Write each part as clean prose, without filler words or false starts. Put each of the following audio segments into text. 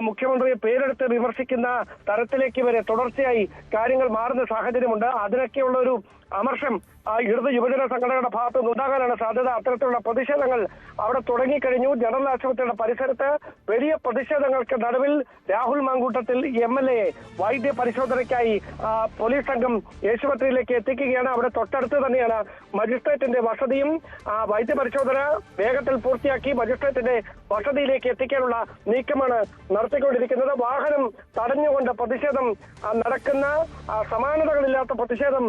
മുഖ്യമന്ത്രിയെ പേരെടുത്ത് വിമർശിക്കുന്ന തരത്തിലേക്ക് വരെ തുടർച്ചയായി കാര്യങ്ങൾ മാറുന്ന സാഹചര്യമുണ്ട്. അതിനൊക്കെയുള്ള ഒരു അമർഷം ഇടത് യുവജന സംഘടനയുടെ ഭാഗത്തു നിന്നുണ്ടാകാനാണ് സാധ്യത. അത്തരത്തിലുള്ള പ്രതിഷേധങ്ങൾ അവിടെ തുടങ്ങിക്കഴിഞ്ഞു. ജനറൽ ആശുപത്രിയുടെ പരിസരത്ത് വലിയ പ്രതിഷേധങ്ങൾക്ക് നടുവിൽ രാഹുൽ മാങ്കൂട്ടത്തിൽ MLA വൈദ്യ പരിശോധനയ്ക്കായി പോലീസ് സംഘം ആശുപത്രിയിലേക്ക് എത്തിക്കുകയാണ്. അവിടെ തൊട്ടടുത്ത് തന്നെയാണ് മജിസ്ട്രേറ്റിന്റെ വസതിയും. വൈദ്യ പരിശോധന വേഗത്തിൽ പൂർത്തിയാക്കി മജിസ്ട്രേറ്റിന്റെ വസതിയിലേക്ക് എത്തിക്കാനുള്ള നീക്കമാണ് നടത്തിക്കൊണ്ടിരിക്കുന്നത്. വാഹനം തടഞ്ഞുകൊണ്ട് പ്രതിഷേധം നടക്കുന്ന സമാനതകളില്ലാത്ത പ്രതിഷേധം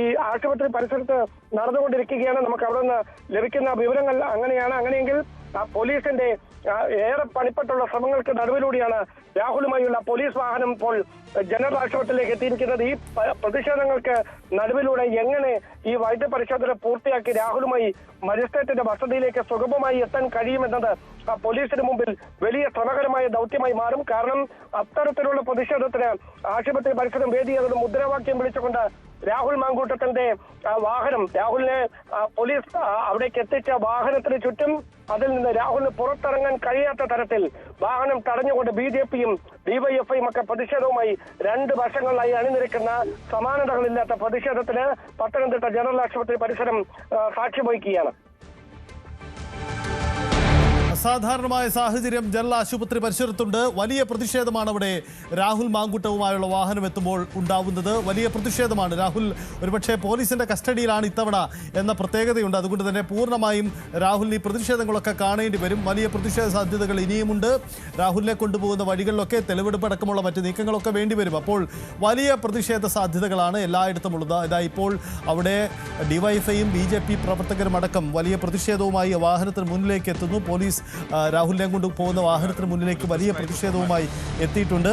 ഈ ആശുപത്രി പരിസരത്ത് നടന്നുകൊണ്ടിരിക്കുകയാണ്. നമുക്ക് അവിടെ നിന്ന് ലഭിക്കുന്ന വിവരങ്ങൾ അങ്ങനെയാണ്. അങ്ങനെയെങ്കിൽ പോലീസിന്റെ ഏറെ പണിപ്പെട്ടുള്ള ശ്രമങ്ങൾക്ക് നടുവിലൂടെയാണ് രാഹുലുമായുള്ള പോലീസ് വാഹനം ഇപ്പോൾ ജനറൽ ആശുപത്രിയിലേക്ക് എത്തിയിരിക്കുന്നത്. ഈ പ്രതിഷേധങ്ങൾക്ക് നടുവിലൂടെ എങ്ങനെ ഈ വൈദ്യ പരിശോധന പൂർത്തിയാക്കി രാഹുലുമായി മജിസ്ട്രേറ്റിന്റെ വസതിയിലേക്ക് സുഗമമായി എത്താൻ കഴിയുമെന്നത് പോലീസിന് മുമ്പിൽ വലിയ ശ്രമകരമായ ദൗത്യമായി മാറും. കാരണം അത്തരത്തിലുള്ള പ്രതിഷേധത്തിന് ആശുപത്രി പരിസരം വേദിയാകുന്ന മുദ്രാവാക്യം വിളിച്ചുകൊണ്ട് രാഹുൽ മാങ്കൂട്ടത്തിന്റെ വാഹനം, രാഹുലിനെ പോലീസ് അവിടേക്ക് എത്തിച്ച വാഹനത്തിന് ചുറ്റും അതിൽ നിന്ന് രാഹുലിന് പുറത്തിറങ്ങാൻ കഴിയാത്ത തരത്തിൽ വാഹനം തടഞ്ഞുകൊണ്ട് BJPയും DYFIയും ഒക്കെ പ്രതിഷേധവുമായി രണ്ട് വശങ്ങളിലായി അണിനിരക്കുന്ന സമാനതകളില്ലാത്ത പ്രതിഷേധത്തിന് പത്തനംതിട്ട ജനറൽ ആശുപത്രി പരിസരം സാക്ഷ്യം വഹിക്കുകയാണ്. അസാധാരണമായ സാഹചര്യം ജനറൽ ആശുപത്രി പരിസരത്തുണ്ട്. വലിയ പ്രതിഷേധമാണ് അവിടെ രാഹുൽ മാങ്കൂട്ടവുമായുള്ള വാഹനം എത്തുമ്പോൾ ഉണ്ടാവുന്നത്. വലിയ പ്രതിഷേധമാണ്. രാഹുൽ ഒരുപക്ഷെ പോലീസിന്റെ കസ്റ്റഡിയിലാണ് ഇത്തവണ എന്ന പ്രത്യേകതയുണ്ട്. അതുകൊണ്ട് തന്നെ പൂർണ്ണമായും രാഹുലിന് ഈ പ്രതിഷേധങ്ങളൊക്കെ കാണേണ്ടി വരും. വലിയ പ്രതിഷേധ സാധ്യതകൾ ഇനിയുമുണ്ട്. രാഹുലിനെ കൊണ്ടുപോകുന്ന വഴികളിലൊക്കെ തെളിവെടുപ്പ് അടക്കമുള്ള മറ്റ് നീക്കങ്ങളൊക്കെ വേണ്ടിവരും. അപ്പോൾ വലിയ പ്രതിഷേധ സാധ്യതകളാണ് എല്ലായിടത്തും ഉള്ളത്. ഇതാ ഇപ്പോൾ അവിടെ DYFIയും BJP പ്രവർത്തകരും അടക്കം വലിയ പ്രതിഷേധവുമായി വാഹനത്തിന് മുന്നിലേക്ക് എത്തുന്നു. പോലീസ് രാഹുലിനെ കൊണ്ട് പോകുന്ന വാഹനത്തിന് മുന്നിലേക്ക് വലിയ പ്രതിഷേധവുമായി എത്തിയിട്ടുണ്ട്.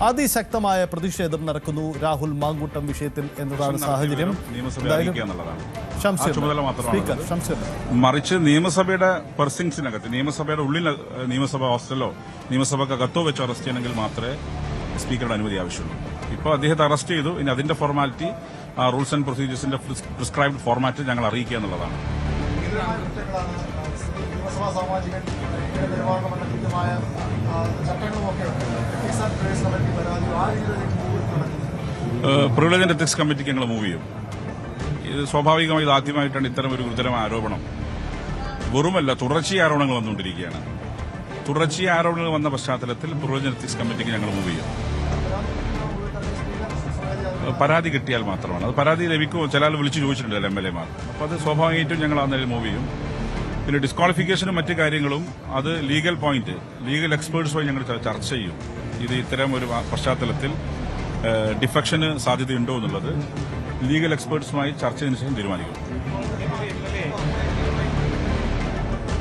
അതിശക്തമായ പ്രതിഷേധം നടക്കുന്നു രാഹുൽ മാങ്കൂട്ടം വിഷയത്തിൽ എന്നതാണ് സാഹചര്യം. മറിച്ച് നിയമസഭയുടെ പെർസിങ്സിനകത്ത്, നിയമസഭയുടെ ഉള്ളിൽ നിയമസഭാ ഹോസ്റ്റലോ നിയമസഭക്കകത്തോ വെച്ച് അറസ്റ്റ് ചെയ്യണമെങ്കിൽ മാത്രമേ സ്പീക്കറുടെ അനുമതി ആവശ്യമുള്ളൂ. ഇപ്പോൾ അദ്ദേഹത്തെ അറസ്റ്റ് ചെയ്തു. ഇനി അതിന്റെ ഫോർമാലിറ്റി റൂൾസ് ആൻഡ് പ്രൊസീജിയേഴ്സിന്റെ പ്രിസ്ക്രൈബ്ഡ് ഫോർമാറ്റ് ഞങ്ങൾ അറിയിക്കുക എന്നുള്ളതാണ്. പ്രിവിലേജ് ആൻഡ് എത്തിക്സ് കമ്മിറ്റിക്ക് ഞങ്ങൾ മൂവ് ചെയ്യും. ഇത് സ്വാഭാവികമായി ഇത് ആദ്യമായിട്ടാണ് ഇത്തരം ഒരു ഗുരുതരമായ ആരോപണം. വെറുമല്ല, തുടർച്ചയായ ആരോപണങ്ങൾ വന്നുകൊണ്ടിരിക്കുകയാണ്. തുടർച്ചയായ ആരോപണങ്ങൾ വന്ന പശ്ചാത്തലത്തിൽ പ്രിവിലേജ് ആൻഡ് എത്തിക്സ് കമ്മിറ്റിക്ക് ഞങ്ങൾ മൂവ് ചെയ്യും. പരാതി കിട്ടിയാൽ മാത്രമാണ്. അത് പരാതി ലഭിക്കുമോ ചില ആൾ വിളിച്ച് ചോദിച്ചിട്ടുണ്ടല്ലോ MLAമാർ. അപ്പോൾ അത് സ്വാഭാവികമായിട്ടും ഞങ്ങൾ ആ നിലയിൽ മൂവ് ചെയ്യും. പിന്നെ ഡിസ്ക്വാളിഫിക്കേഷനും മറ്റു കാര്യങ്ങളും അത് ലീഗൽ പോയിന്റ്, ലീഗൽ എക്സ്പേർട്സുമായി ഞങ്ങൾ ചർച്ച ചെയ്യും. ഇത് ഇത്തരം ഒരു പശ്ചാത്തലത്തിൽ ഡിഫക്ഷന് സാധ്യതയുണ്ടോ എന്നുള്ളത് ലീഗൽ എക്സ്പേർട്സുമായി ചർച്ച ചെയ്തതിനു ശേഷം തീരുമാനിക്കും.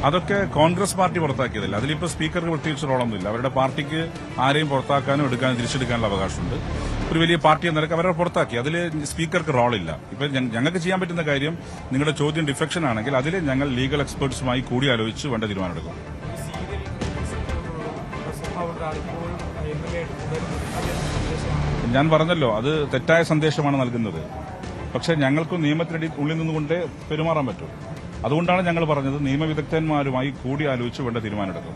അതൊക്കെ കോൺഗ്രസ് പാർട്ടി പുറത്താക്കിയതല്ല. അതിലിപ്പോൾ സ്പീക്കർക്ക് പ്രത്യേകിച്ച് റോളൊന്നുമില്ല. അവരുടെ പാർട്ടിക്ക് ആരെയും പുറത്താക്കാനും എടുക്കാനും തിരിച്ചെടുക്കാനുള്ള അവകാശമുണ്ട്. ഒരു വലിയ പാർട്ടി എന്ന നിലക്ക് അവരെ പുറത്താക്കി. അതിൽ സ്പീക്കർക്ക് റോളില്ല. ഇപ്പം ഞങ്ങൾക്ക് ചെയ്യാൻ പറ്റുന്ന കാര്യം, നിങ്ങളുടെ ചോദ്യം ഡിഫെക്ഷൻ ആണെങ്കിൽ അതിൽ ഞങ്ങൾ ലീഗൽ എക്സ്പേർട്സുമായി കൂടിയാലോചിച്ച് വേണ്ട തീരുമാനമെടുക്കും. ഞാൻ പറഞ്ഞല്ലോ, അത് തെറ്റായ സന്ദേശമാണ് നൽകുന്നത്. പക്ഷെ ഞങ്ങൾക്ക് നിയമത്തിനടി ഉള്ളിൽ നിന്നുകൊണ്ടേ പെരുമാറാൻ പറ്റും. അതുകൊണ്ടാണ് ഞങ്ങൾ പറഞ്ഞത് നിയമവിദഗ്ധന്മാരുമായി കൂടിയാലോചിച്ച് വേണ്ട തീരുമാനമെടുക്കും.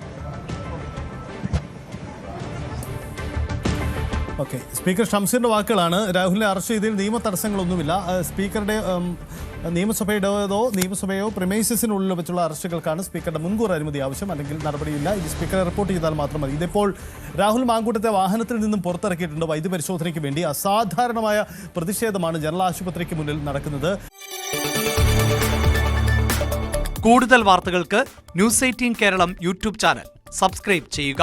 ഓക്കെ, സ്പീക്കർ ഷംസീറിന്റെ വാക്കുകളാണ്. രാഹുലിനെ അറസ്റ്റ് ചെയ്തതിൽ നിയമ തടസ്സങ്ങളൊന്നുമില്ല. സ്പീക്കറുടെ നിയമസഭയോ പ്രിമൈസസിനുള്ളിൽ വെച്ചുള്ള അറസ്റ്റുകൾക്കാണ് സ്പീക്കറുടെ മുൻകൂർ അനുമതി ആവശ്യം. അല്ലെങ്കിൽ നടപടിയില്ല. ഇത് സ്പീക്കറെ റിപ്പോർട്ട് ചെയ്താൽ മാത്രം മതി. ഇതിപ്പോൾ രാഹുൽ മാങ്കൂട്ടത്തെ വാഹനത്തിൽ നിന്നും പുറത്തിറക്കിയിട്ടുണ്ട് വൈദ്യപരിശോധനയ്ക്ക് വേണ്ടി. അസാധാരണമായ പ്രതിഷേധമാണ് ജനറൽ ആശുപത്രിക്ക് മുന്നിൽ നടക്കുന്നത്. കൂടുതൽ വാർത്തകൾക്ക് News 18 Keralam YouTube channel subscribe ചെയ്യുക.